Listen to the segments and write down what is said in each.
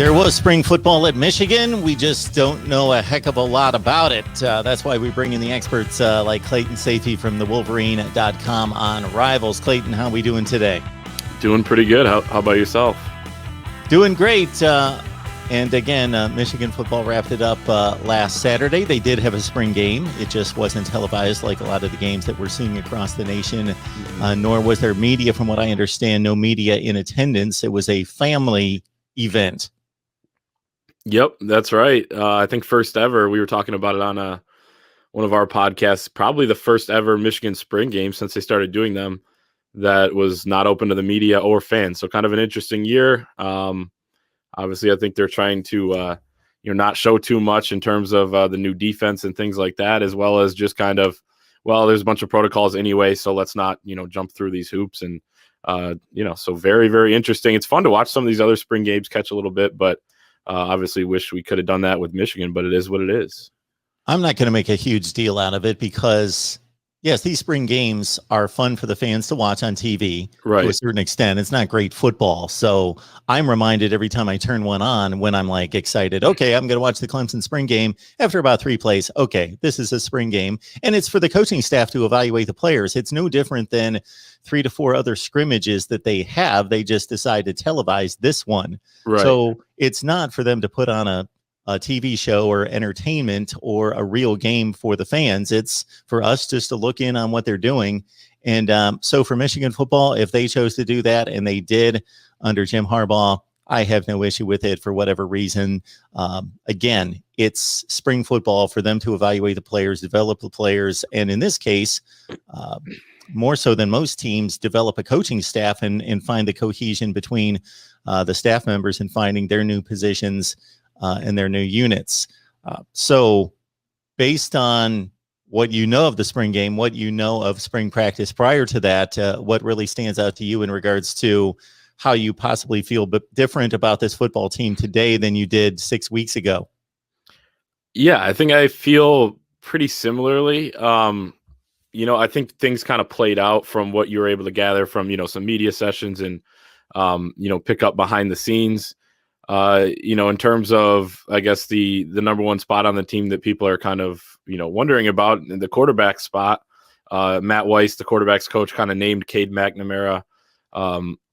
There was spring football at Michigan. We just don't know a heck of a lot about it. That's why we bring in the experts like Clayton Safety from the Wolverine.com on Rivals. Clayton, how are we doing today? Doing pretty good. How about yourself? Doing great. And again, Michigan football wrapped it up last Saturday. They did have a spring game. It just wasn't televised like a lot of the games that we're seeing across the nation, nor was there media, from what I understand, no media in attendance. It was a family event. Yep, that's right. I think first ever. We were talking about it on one of our podcasts. Probably the first ever Michigan spring game since they started doing them that was not open to the media or fans. So kind of an interesting year. Obviously, I think they're trying to not show too much in terms of the new defense and things like that, as well as just kind of, well, there's a bunch of protocols anyway, so let's not jump through these hoops. And so very, very interesting. It's fun to watch some of these other spring games catch a little bit, but obviously wish we could have done that with Michigan, but it is what it is. I'm not going to make a huge deal out of it because, yes, these spring games are fun for the fans to watch on TV to a certain extent. It's not great football. So I'm reminded every time I turn one on when I'm like excited, okay, I'm going to watch the Clemson spring game. After about 3 plays, okay, this is a spring game. And it's for the coaching staff to evaluate the players. It's no different than 3 to 4 other scrimmages that they have. They just decide to televise this one. Right. So it's not for them to put on a TV show or entertainment or a real game for the fans. It's for us just to look in on what they're doing. And so for Michigan football, if they chose to do that, and they did under Jim Harbaugh, I have no issue with it for whatever reason. Again, it's spring football for them to evaluate the players, develop the players. And in this case, more so than most teams, develop a coaching staff and find the cohesion between the staff members and finding their new positions and their new units. So based on what you know of the spring game, what you know of spring practice prior to that, what really stands out to you in regards to how you possibly feel different about this football team today than you did 6 weeks ago? Yeah, I think I feel pretty similarly. I think things kind of played out from what you were able to gather from, some media sessions and, pick up behind the scenes. In terms of, I guess, the number one spot on the team that people are kind of, wondering about, the quarterback spot. Matt Weiss, the quarterback's coach, kind of named Cade McNamara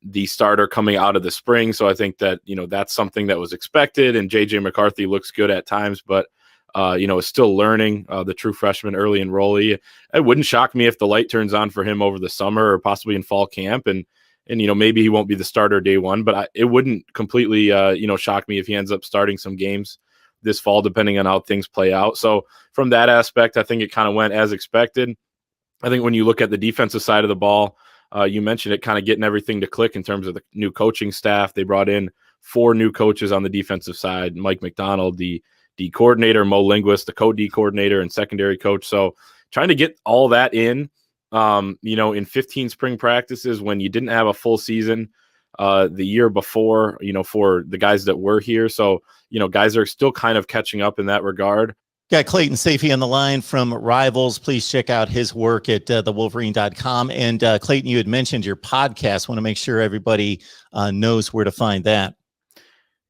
the starter coming out of the spring. So I think that, that's something that was expected. And J.J. McCarthy looks good at times, but, is still learning, the true freshman early enrollee. It wouldn't shock me if the light turns on for him over the summer or possibly in fall camp. And maybe he won't be the starter day one, but it wouldn't completely, shock me if he ends up starting some games this fall, depending on how things play out. So from that aspect, I think it kind of went as expected. I think when you look at the defensive side of the ball, you mentioned it kind of getting everything to click in terms of the new coaching staff. They brought in 4 new coaches on the defensive side: Mike McDonald, the D coordinator, Mo Linguist, the co-D coordinator and secondary coach. So trying to get all that in, in 15 spring practices when you didn't have a full season the year before, for the guys that were here. So, guys are still kind of catching up in that regard. Got Clayton Safety on the line from Rivals. Please check out his work at thewolverine.com. And Clayton, you had mentioned your podcast. Want to make sure everybody knows where to find that.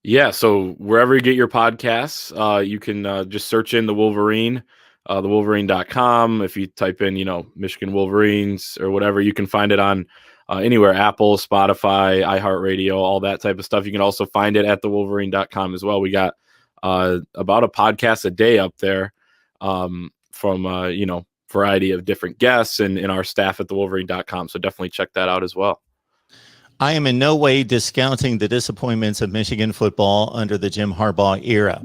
Yeah, so wherever you get your podcasts, you can just search in The Wolverine, thewolverine.com. If you type in, Michigan Wolverines or whatever, you can find it on anywhere: Apple, Spotify, iHeartRadio, all that type of stuff. You can also find it at thewolverine.com as well. We got about a podcast a day up there from, variety of different guests and our staff at thewolverine.com. So definitely check that out as well. I am in no way discounting the disappointments of Michigan football under the Jim Harbaugh era.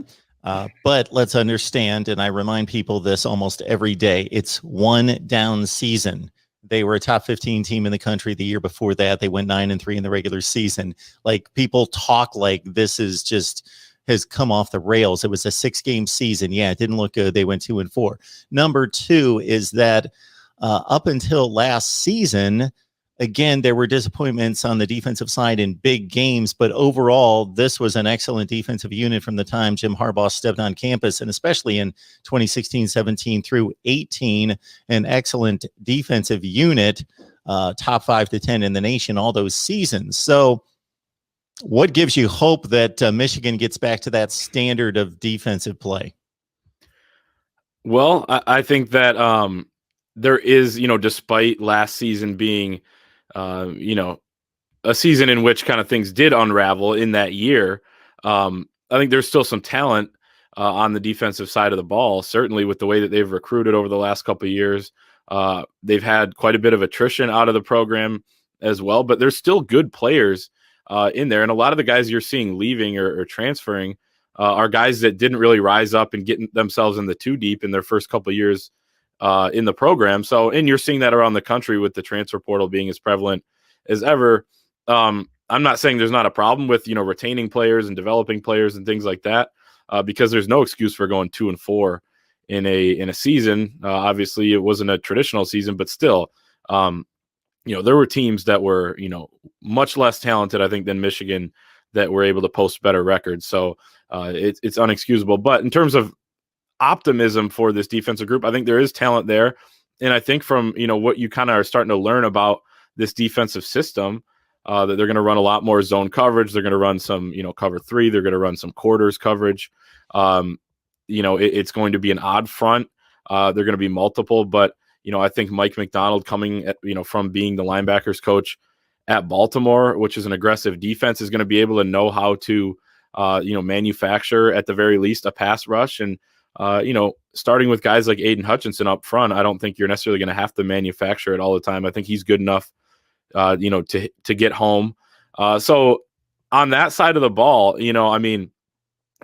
But let's understand, and I remind people this almost every day, it's one down season. They were a top 15 team in the country the year before that. They went 9-3 in the regular season. Like, people talk like this is just has come off the rails. It was a 6-game season. Yeah, it didn't look good. They went 2-4. Number 2 is that up until last season, again, there were disappointments on the defensive side in big games, but overall, this was an excellent defensive unit from the time Jim Harbaugh stepped on campus, and especially in 2016, 17 through 18, an excellent defensive unit, top 5 to 10 in the nation all those seasons. So What gives you hope that Michigan gets back to that standard of defensive play? Well, I think that there is, despite last season being, you know, a season in which kind of things did unravel in that year, I think there's still some talent on the defensive side of the ball. Certainly, with the way that they've recruited over the last couple of years, they've had quite a bit of attrition out of the program as well. But there's still good players in there, and a lot of the guys you're seeing leaving or transferring are guys that didn't really rise up and get themselves in the too deep in their first couple of years in the program. So, and you're seeing that around the country with the transfer portal being as prevalent as ever. I'm not saying there's not a problem with retaining players and developing players and things like that, because there's no excuse for going 2-4 in a season. Obviously, it wasn't a traditional season, but still, there were teams that were much less talented, I think, than Michigan that were able to post better records. So it's unexcusable. But in terms of optimism for this defensive group, I think there is talent there, and I think from what you kind of are starting to learn about this defensive system, that they're going to run a lot more zone coverage. They're going to run some, cover 3. They're going to run some quarters coverage. It's going to be an odd front. They're going to be multiple, but I think Mike McDonald coming from being the linebackers coach at Baltimore, which is an aggressive defense, is going to be able to know how to, manufacture at the very least a pass rush. And, starting with guys like Aiden Hutchinson up front, I don't think you're necessarily going to have to manufacture it all the time. I think he's good enough to get home. So on that side of the ball,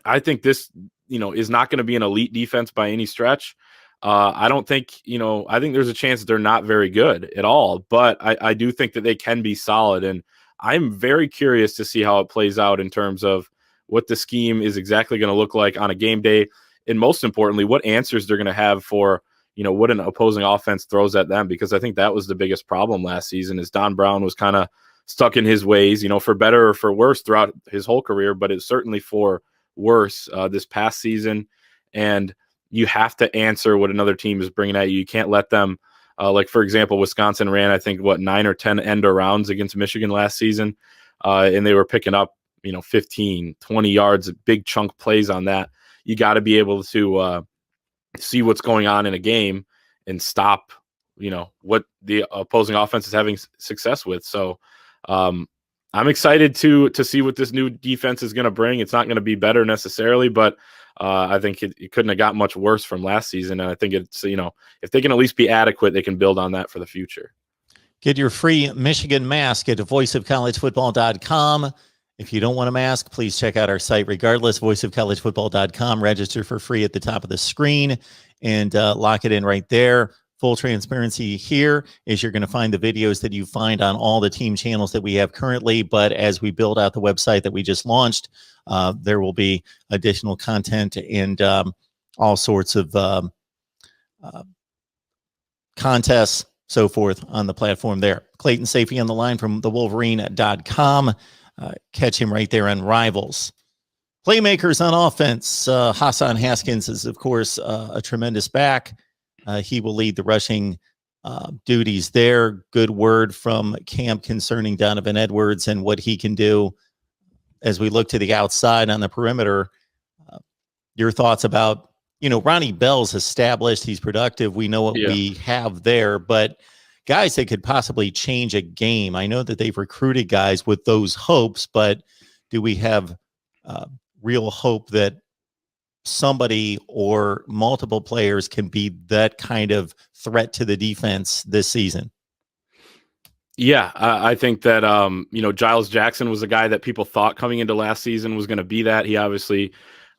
I think this, is not going to be an elite defense by any stretch. I don't think, I think there's a chance that they're not very good at all, but I do think that they can be solid. And I'm very curious to see how it plays out in terms of what the scheme is exactly going to look like on a game day. And most importantly, what answers they're going to have for what an opposing offense throws at them, because I think that was the biggest problem last season is Don Brown was kind of stuck in his ways, for better or for worse throughout his whole career, but it's certainly for worse this past season. And you have to answer what another team is bringing at you. You can't let them, like, for example, Wisconsin ran, I think, 9 or 10 end arounds against Michigan last season, and they were picking up, 15, 20 yards, big chunk plays on that. You got to be able to see what's going on in a game and stop, what the opposing offense is having success with. So I'm excited to see what this new defense is going to bring. It's not going to be better necessarily, but I think it couldn't have got much worse from last season. And I think it's, if they can at least be adequate, they can build on that for the future. Get your free Michigan mask at voiceofcollegefootball.com. If you don't want a mask, please check out our site regardless, voiceofcollegefootball.com. Register for free at the top of the screen and lock it in right there. Full transparency here is you're going to find the videos that you find on all the team channels that we have currently. But as we build out the website that we just launched, there will be additional content and all sorts of contests, so forth on the platform there. Clayton Safey on the line from thewolverine.com. Catch him right there on Rivals. Playmakers on offense. Hassan Haskins is, of course, a tremendous back. He will lead the rushing duties there. Good word from camp concerning Donovan Edwards and what he can do as we look to the outside on the perimeter. Your thoughts about, Ronnie Bell's established. He's productive. We know what we have there, but guys that could possibly change a game. I know that they've recruited guys with those hopes, but do we have real hope that somebody or multiple players can be that kind of threat to the defense this season? Yeah, I think that, Giles Jackson was a guy that people thought coming into last season was going to be that. He obviously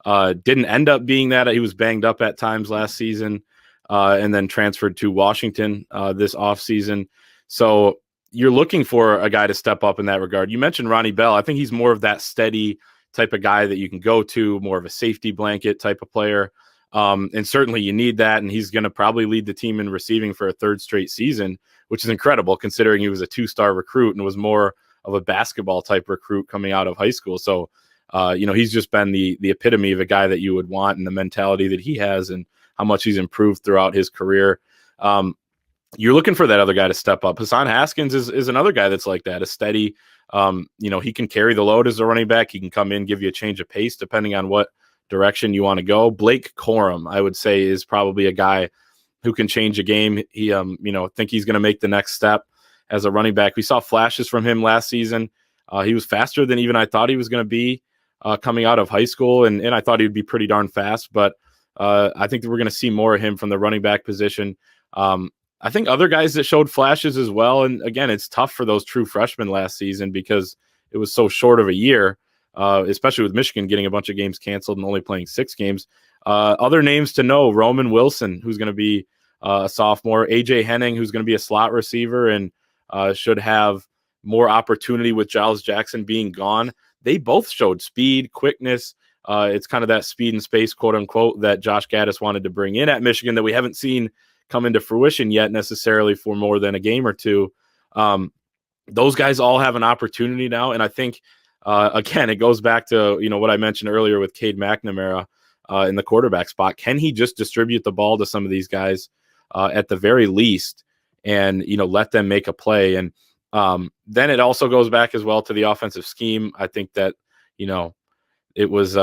didn't end up being that. He was banged up at times last season. And then transferred to Washington this offseason. So you're looking for a guy to step up in that regard. You mentioned Ronnie Bell. I think he's more of that steady type of guy that you can go to, more of a safety blanket type of player. And certainly you need that. And he's going to probably lead the team in receiving for a third straight season, which is incredible considering he was a 2-star recruit and was more of a basketball type recruit coming out of high school. So, he's just been the epitome of a guy that you would want and the mentality that he has and how much he's improved throughout his career. You're looking for that other guy to step up. Hassan Haskins is another guy that's like that, a steady He can carry the load as a running back. He can come in, give you a change of pace depending on what direction you want to go. Blake Corum, I would say, is probably a guy who can change a game. He, think he's going to make the next step as a running back. We saw flashes from him last season. He was faster than even I thought he was going to be coming out of high school, and I thought he would be pretty darn fast. But I think that we're going to see more of him from the running back position. I think other guys that showed flashes as well. And again, it's tough for those true freshmen last season because it was so short of a year, especially with Michigan getting a bunch of games canceled and only playing 6 games. Other names to know: Roman Wilson, who's going to be a sophomore; AJ Henning, who's going to be a slot receiver and should have more opportunity with Giles Jackson being gone. They both showed speed, quickness. It's kind of that speed and space, quote unquote, that Josh Gaddis wanted to bring in at Michigan that we haven't seen come into fruition yet necessarily for more than a game or two. Those guys all have an opportunity now. And I think, again, it goes back to, what I mentioned earlier with Cade McNamara in the quarterback spot. Can he just distribute the ball to some of these guys at the very least and, let them make a play? And then it also goes back as well to the offensive scheme. I think that, it was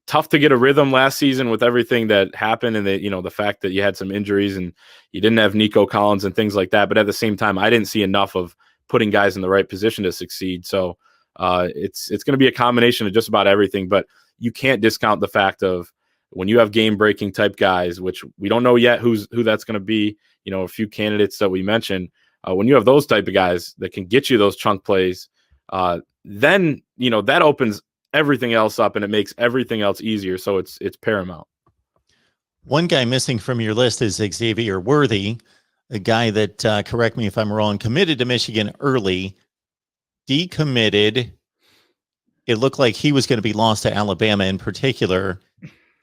tough to get a rhythm last season with everything that happened and the fact that you had some injuries and you didn't have Nico Collins and things like that. But at the same time, I didn't see enough of putting guys in the right position to succeed. So it's going to be a combination of just about everything, but you can't discount the fact of when you have game breaking type guys, which we don't know yet who that's going to be, a few candidates that we mentioned. When you have those type of guys that can get you those chunk plays, then, that opens everything else up and it makes everything else easier. So it's paramount. One guy missing from your list is Xavier Worthy, a guy that, correct me if I'm wrong, committed to Michigan early, decommitted. It looked like he was going to be lost to Alabama in particular,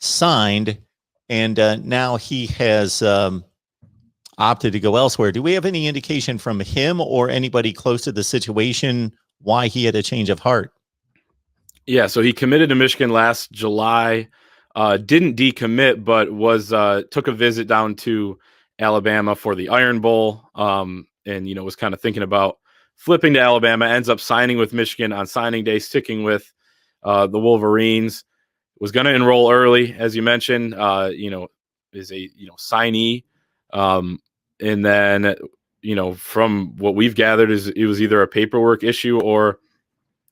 signed, and now he has opted to go elsewhere. Do we have any indication from him or anybody close to the situation why he had a change of heart? Yeah, so he committed to Michigan last July, didn't decommit, but took a visit down to Alabama for the Iron Bowl, and was kind of thinking about flipping to Alabama. Ends up signing with Michigan on signing day, sticking with the Wolverines. Was going to enroll early, as you mentioned. Is a signee, and then from what we've gathered is it was either a paperwork issue or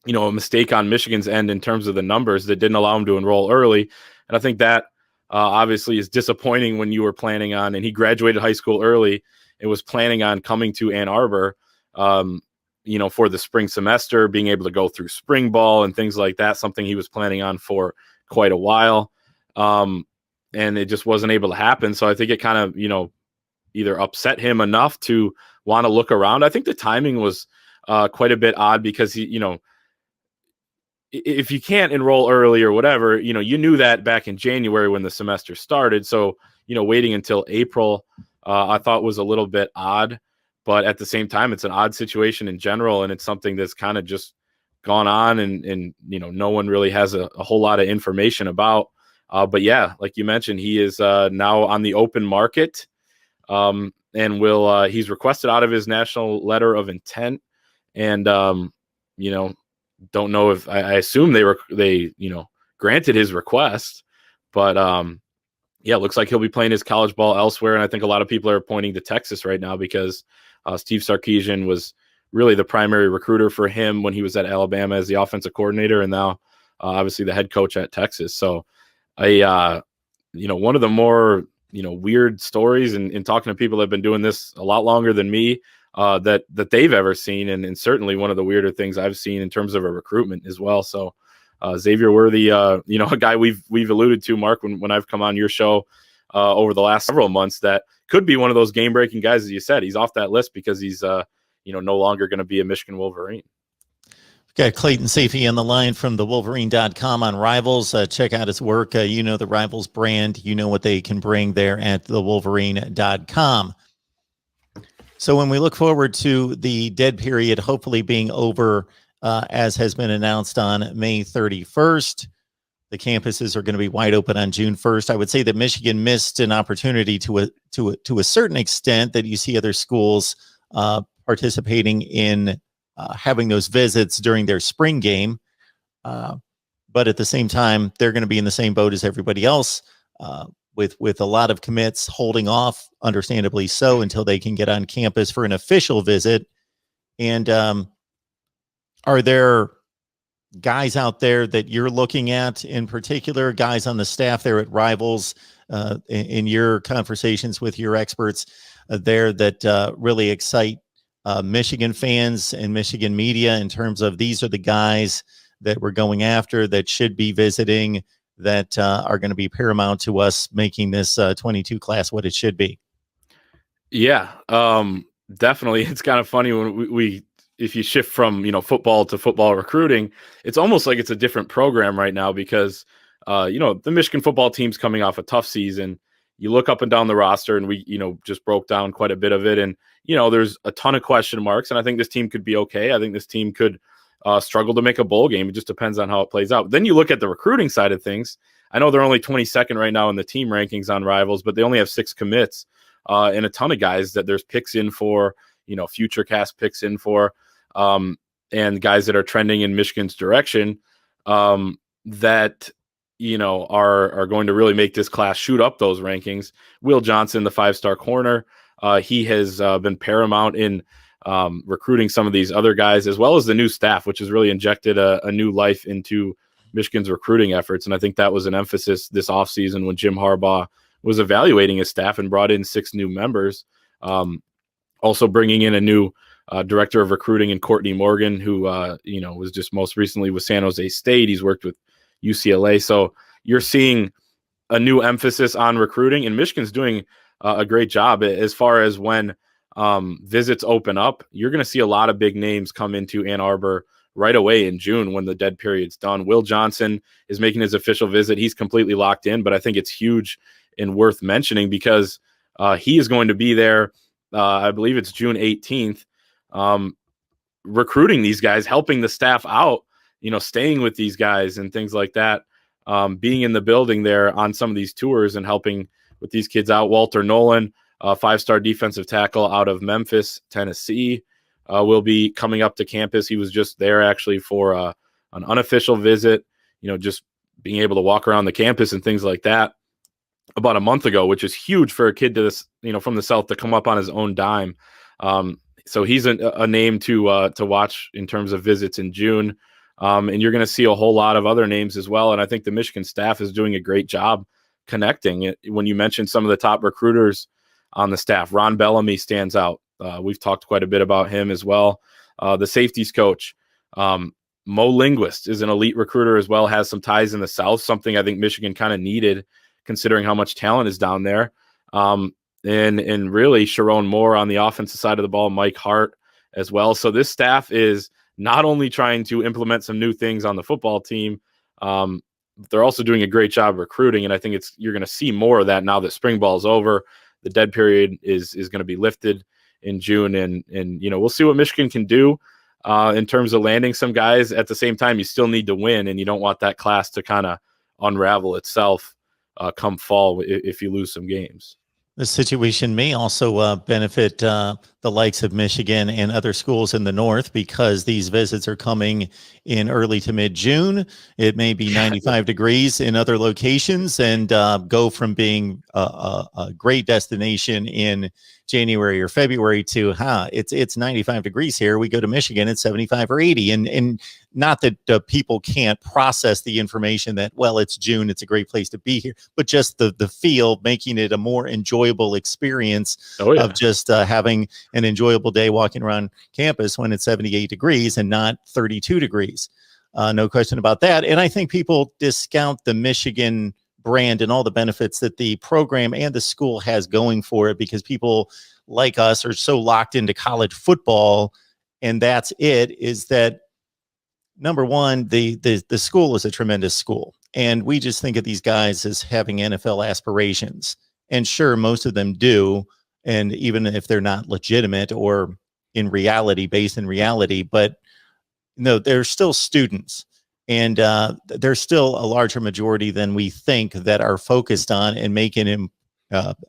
a mistake on Michigan's end in terms of the numbers that didn't allow him to enroll early. And I think that obviously is disappointing when you were planning on, and he graduated high school early and was planning on coming to Ann Arbor, for the spring semester, being able to go through spring ball and things like that, something he was planning on for quite a while. And it just wasn't able to happen. So I think it kind of, either upset him enough to want to look around. I think the timing was quite a bit odd because he, if you can't enroll early or whatever, you knew that back in January when the semester started. So, waiting until April, I thought was a little bit odd, but at the same time, it's an odd situation in general. And it's something that's kind of just gone on and no one really has a whole lot of information about. But yeah, like you mentioned, he is now on the open market and he's requested out of his national letter of intent. And, don't know if I assume they granted his request, but it looks like he'll be playing his college ball elsewhere. And I think a lot of people are pointing to Texas right now because Steve Sarkisian was really the primary recruiter for him when he was at Alabama as the offensive coordinator, and now obviously the head coach at Texas. So one of the more weird stories in talking to people that have been doing this a lot longer than me, that they've ever seen, and certainly one of the weirder things I've seen in terms of a recruitment as well. So Xavier Worthy, a guy we've alluded to, Mark, when I've come on your show over the last several months, that could be one of those game breaking guys, as you said. He's off that list because he's no longer going to be a Michigan Wolverine. Got Clayton Safey on the line from the Wolverine.com on Rivals. Check out his work. The Rivals brand. You know what they can bring there at the Wolverine.com. So when we look forward to the dead period hopefully being over, as has been announced on May 31st, the campuses are going to be wide open on June 1st. I would say that Michigan missed an opportunity to a certain extent that you see other schools participating in having those visits during their spring game. But at the same time, they're going to be in the same boat as everybody else, with a lot of commits holding off, understandably so, until they can get on campus for an official visit. And are there guys out there that you're looking at in particular, guys on the staff there at Rivals, in your conversations with your experts there, that really excite Michigan fans and Michigan media in terms of these are the guys that we're going after, that should be visiting, that are going to be paramount to us making this 22 class what it should be? Yeah, definitely. It's kind of funny when we if you shift from, football to football recruiting, it's almost like it's a different program right now because, the Michigan football team's coming off a tough season. You look up and down the roster, and we, just broke down quite a bit of it. And, there's a ton of question marks, and I think this team could be okay. I think this team could struggle to make a bowl game. It just depends on how it plays out. Then you look at the recruiting side of things. I know they're only 22nd right now in the team rankings on Rivals, but they only have 6 commits and a ton of guys that there's picks in for, future cast picks in for, and guys that are trending in Michigan's direction that, are going to really make this class shoot up those rankings. Will Johnson, the 5-star corner, he has been paramount in recruiting some of these other guys, as well as the new staff, which has really injected a new life into Michigan's recruiting efforts. And I think that was an emphasis this offseason when Jim Harbaugh was evaluating his staff and brought in 6 new members. Also bringing in a new director of recruiting in Courtney Morgan, who, was just most recently with San Jose State. He's worked with UCLA. So you're seeing a new emphasis on recruiting, and Michigan's doing a great job as far as when visits open up. You're going to see a lot of big names come into Ann Arbor right away in June when the dead period's done. Will Johnson is making his official visit. He's completely locked in, but I think it's huge and worth mentioning because he is going to be there. I believe it's June 18th, recruiting these guys, helping the staff out, staying with these guys and things like that, being in the building there on some of these tours and helping with these kids out. Walter Nolan, 5-star defensive tackle out of Memphis, Tennessee, will be coming up to campus. He was just there actually for an unofficial visit, just being able to walk around the campus and things like that about a month ago, which is huge for a kid to this, from the South to come up on his own dime. So he's a name to watch in terms of visits in June. And you're going to see a whole lot of other names as well. And I think the Michigan staff is doing a great job connecting. When you mentioned some of the top recruiters on the staff, Ron Bellamy stands out. We've talked quite a bit about him as well. The safeties coach, Mo Linguist, is an elite recruiter as well, has some ties in the South, something I think Michigan kind of needed considering how much talent is down there. And really Sharon Moore on the offensive side of the ball, Mike Hart as well. So this staff is not only trying to implement some new things on the football team, they're also doing a great job recruiting. And I think you're going to see more of that now that spring ball is over. The dead period is going to be lifted in June. And we'll see what Michigan can do in terms of landing some guys. At the same time, you still need to win, and you don't want that class to kind of unravel itself come fall if you lose some games. This situation may also benefit the likes of Michigan and other schools in the North because these visits are coming in early to mid-June. It may be 95 degrees in other locations and go from being a great destination in January or February to, it's 95 degrees here. We go to Michigan, it's 75 or 80. And not that people can't process the information that, well, it's June, it's a great place to be here, but just the feel, making it a more enjoyable experience of just having an enjoyable day walking around campus when it's 78 degrees and not 32 degrees. No question about that. And I think people discount the Michigan brand and all the benefits that the program and the school has going for it because people like us are so locked into college football. And that's it, is that number one, the school is a tremendous school. And we just think of these guys as having NFL aspirations. And sure, most of them do. And even if they're not legitimate or based in reality, but no, they're still students. And there's still a larger majority than we think that are focused on and making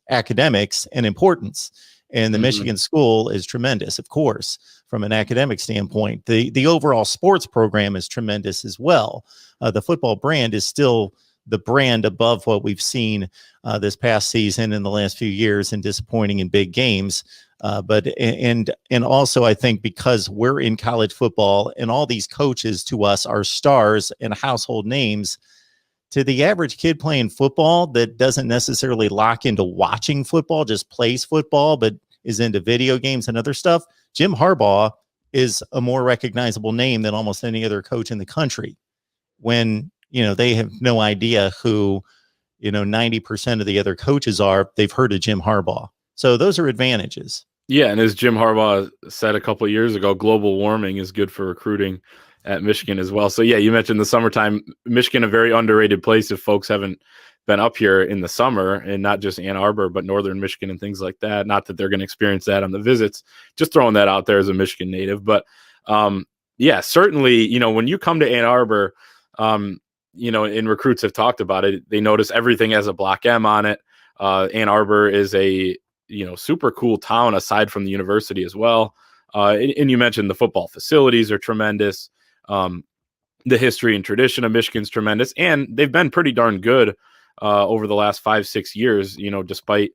academics an importance. And the Michigan school is tremendous, of course, from an academic standpoint. The overall sports program is tremendous as well. The football brand is still the brand above what we've seen this past season in the last few years, and disappointing in big games. But also, I think because we're in college football and all these coaches to us are stars and household names, to the average kid playing football that doesn't necessarily lock into watching football, just plays football, but is into video games and other stuff, Jim Harbaugh is a more recognizable name than almost any other coach in the country. When, they have no idea who, 90% of the other coaches are, they've heard of Jim Harbaugh. So those are advantages. Yeah, and as Jim Harbaugh said a couple of years ago, global warming is good for recruiting at Michigan as well. So yeah, you mentioned the summertime. Michigan, a very underrated place if folks haven't been up here in the summer, and not just Ann Arbor, but northern Michigan and things like that. Not that they're going to experience that on the visits, just throwing that out there as a Michigan native. But yeah, certainly, when you come to Ann Arbor, and recruits have talked about it, they notice everything has a Block M on it. Ann Arbor is a super cool town aside from the university as well. And you mentioned the football facilities are tremendous. The history and tradition of Michigan's tremendous, and they've been pretty darn good over the last 5-6 years, despite,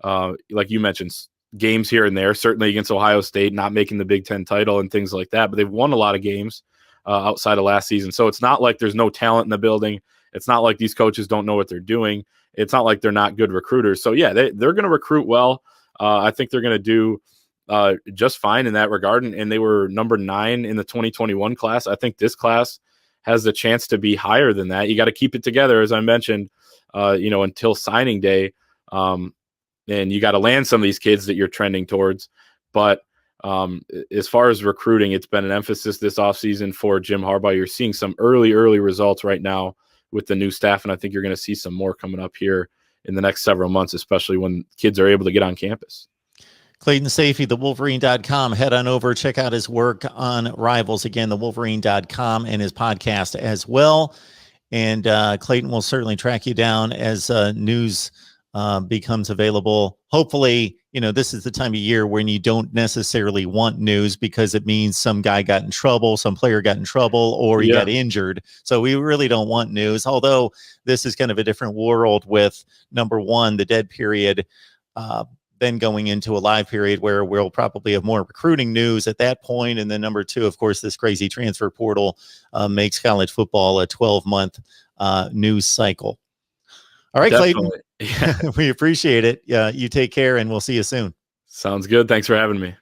like you mentioned, games here and there, certainly against Ohio State, not making the Big Ten title and things like that, but they've won a lot of games outside of last season. So it's not like there's no talent in the building. It's not like these coaches don't know what they're doing. It's not like they're not good recruiters. So yeah, they're going to recruit well. I think they're going to do just fine in that regard. And they were number 9 in the 2021 class. I think this class has the chance to be higher than that. You got to keep it together, as I mentioned, until signing day. And you got to land some of these kids that you're trending towards. But as far as recruiting, it's been an emphasis this offseason for Jim Harbaugh. You're seeing some early results right now with the new staff, and I think you're going to see some more coming up here in the next several months, especially when kids are able to get on campus. Clayton Sayfie, thewolverine.com. Head on over, check out his work on Rivals. Again, thewolverine.com, and his podcast as well. And Clayton will certainly track you down as news becomes available. Hopefully, this is the time of year when you don't necessarily want news, because it means some guy got in trouble, some player got in trouble, or he got injured. So we really don't want news, although this is kind of a different world with, number one, the dead period, then going into a live period where we'll probably have more recruiting news at that point. And then number two, of course, this crazy transfer portal makes college football a 12-month news cycle. All right, Definitely. Clayton, we appreciate it. You take care, and we'll see you soon. Sounds good. Thanks for having me.